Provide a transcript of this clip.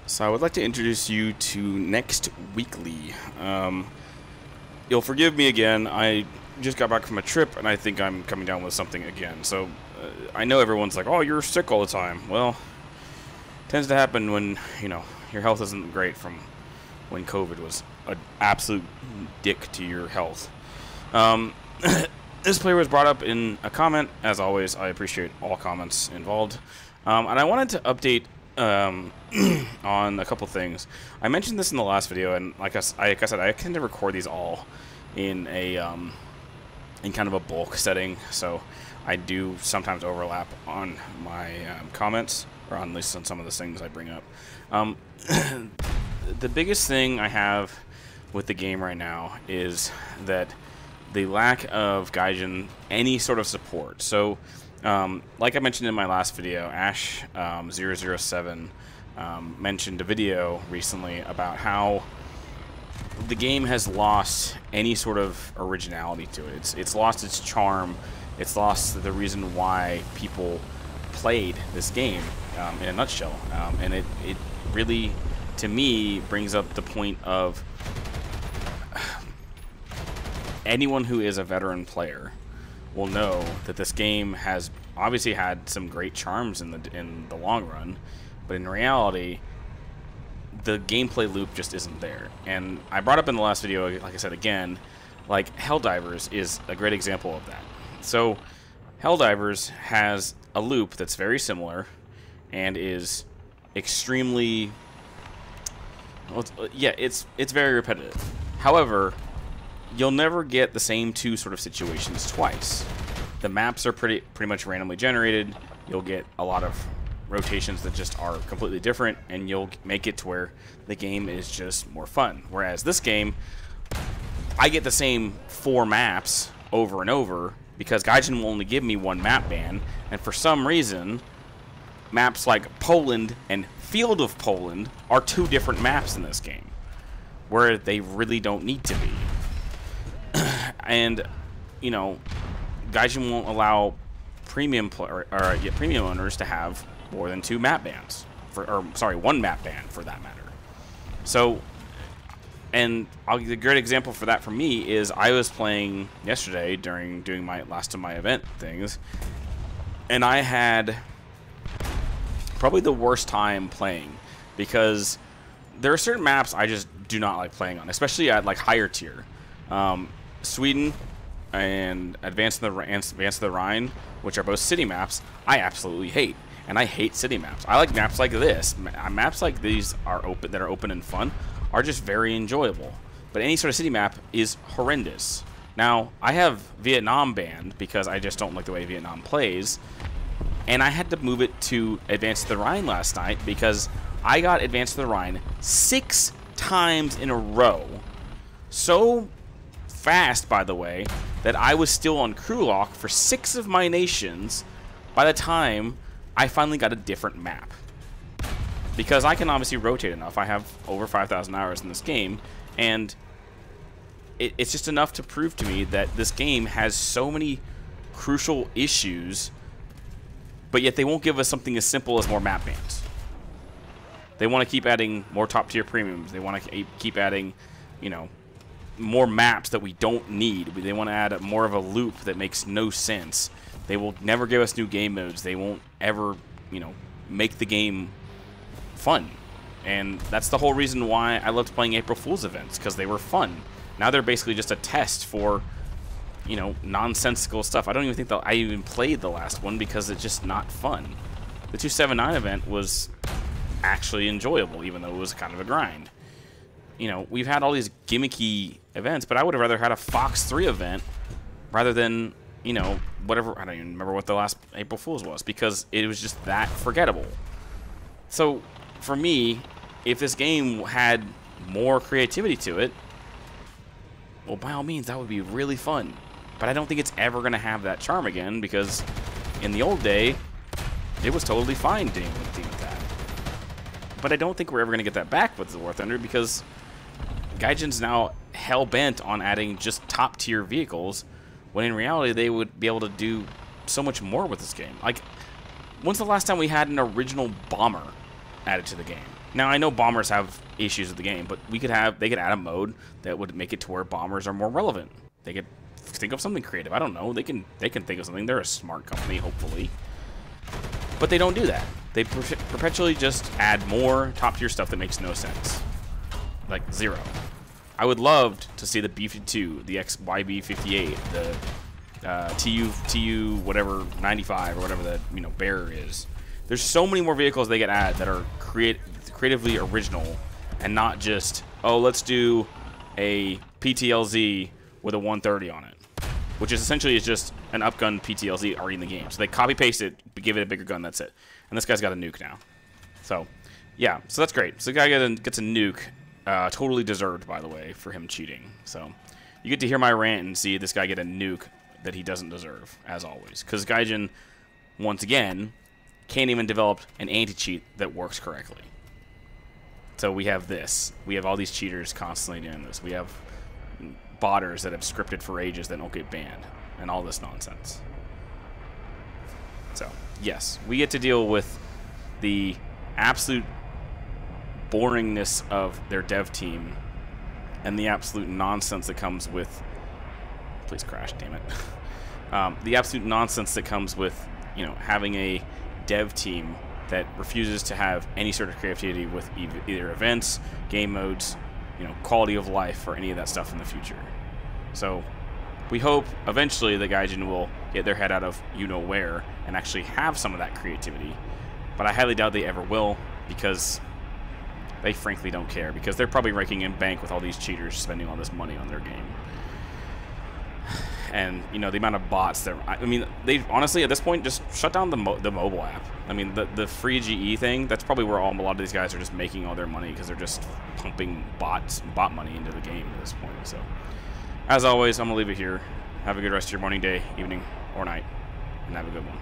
So I would like to introduce you to NextWeekly. You'll forgive me again. I just got back from a trip, and I think I'm coming down with something again. So I know everyone's like, "Oh, you're sick all the time." Well, it tends to happen when your health isn't great from when COVID was an absolute dick to your health. This player was brought up in a comment. As always, I appreciate all comments involved, and I wanted to update on a couple things. I mentioned this in the last video, and like I said, I tend to record these all in a in kind of a bulk setting, so I do sometimes overlap on my comments, or at least on some of the things I bring up. The biggest thing I have with the game right now is that the lack of Gaijin any sort of support. So like I mentioned in my last video, Ash007 mentioned a video recently about how the game has lost any sort of originality to it. It's lost its charm. It's lost the reason why people played this game in a nutshell. And it really, to me, brings up the point of anyone who is a veteran player will know that this game has obviously had some great charms in the long run, but in reality, the gameplay loop just isn't there. And I brought up in the last video, like I said again, like Helldivers is a great example of that. So Helldivers has a loop that's very similar and is extremely, well, it's very repetitive. However, you'll never get the same two sort of situations twice. The maps are pretty much randomly generated. You'll get a lot of rotations that just are completely different, and you'll make it to where the game is just more fun. Whereas this game, I get the same 4 maps over and over because Gaijin will only give me 1 map ban, and for some reason, maps like Poland and Field of Poland are 2 different maps in this game, where they really don't need to be. And Gaijin won't allow premium premium owners to have more than 2 map bans, or 1 map ban for that matter. So, and a great example for that for me is I was playing yesterday during doing my last of my event things, and I had probably the worst time playing because there are certain maps I just do not like playing on, especially at like higher tier. Sweden and Advance of the Rhine, which are both city maps, I absolutely hate. And I hate city maps. I like maps like this. Maps like these are open and fun, are just very enjoyable. But any sort of city map is horrendous. Now, I have Vietnam banned because I just don't like the way Vietnam plays. And I had to move it to Advance of the Rhine last night because I got Advance of the Rhine 6 times in a row. So fast, by the way, that I was still on crew lock for 6 of my nations by the time I finally got a different map. Because I can obviously rotate enough. I have over 5,000 hours in this game, and it's just enough to prove to me that this game has so many crucial issues, but yet they won't give us something as simple as more map bans. They want to keep adding more top tier premiums. They want to keep adding, more maps that we don't need. They want to add more of a loop that makes no sense. They will never give us new game modes. They won't ever, make the game fun. And that's the whole reason why I loved playing April Fool's events, because they were fun. Now they're basically just a test for, nonsensical stuff. I don't even think that I even played the last one because it's just not fun. The 279 event was actually enjoyable, even though it was kind of a grind. We've had all these gimmicky events, but I would have rather had a Fox 3 event rather than, whatever. I don't even remember what the last April Fool's was because it was just that forgettable. So, for me, if this game had more creativity to it, well, by all means, that would be really fun. But I don't think it's ever going to have that charm again because in the old day, it was totally fine dealing with that. But I don't think we're ever going to get that back with the War Thunder because Gaijin's now hell-bent on adding just top-tier vehicles, when in reality they would be able to do so much more with this game. Like, when's the last time we had an original bomber added to the game? Now I know bombers have issues with the game, but they could add a mode that would make it to where bombers are more relevant. They could think of something creative. I don't know. They can think of something. They're a smart company, hopefully. But they don't do that. They perpetually just add more top-tier stuff that makes no sense. Like, zero. I would love to see the B-52, the XYB-58, the TU whatever 95 or whatever that bearer is. There's so many more vehicles they could add that are creatively original, and not just, oh, let's do a PTLZ with a 130 on it, which is essentially just an upgun PTLZ already in the game. So they copy paste it, give it a bigger gun. That's it. And this guy's got a nuke now. So yeah, so that's great. So the guy gets a nuke, totally deserved, by the way, for him cheating. So you get to hear my rant and see this guy get a nuke that he doesn't deserve, as always, because Gaijin, once again, can't even develop an anti-cheat that works correctly. So we have this. We have all these cheaters constantly doing this. We have botters that have scripted for ages that don't get banned, and all this nonsense. So, yes, we get to deal with the absolute boringness of their dev team and the absolute nonsense that comes with... Please crash, damn it. The absolute nonsense that comes with, having a dev team that refuses to have any sort of creativity with either events, game modes, quality of life, or any of that stuff in the future. So we hope eventually the Gaijin will get their head out of where and actually have some of that creativity. But I highly doubt they ever will, because they frankly don't care, because they're probably raking in bank with all these cheaters spending all this money on their game. And the amount of bots that they honestly at this point just shut down the mobile app. I mean, the free GE thing, that's probably where a lot of these guys are just making all their money, because they're just pumping bot money into the game at this point. So as always, I'm gonna leave it here. Have a good rest of your morning, day, evening, or night, and have a good one.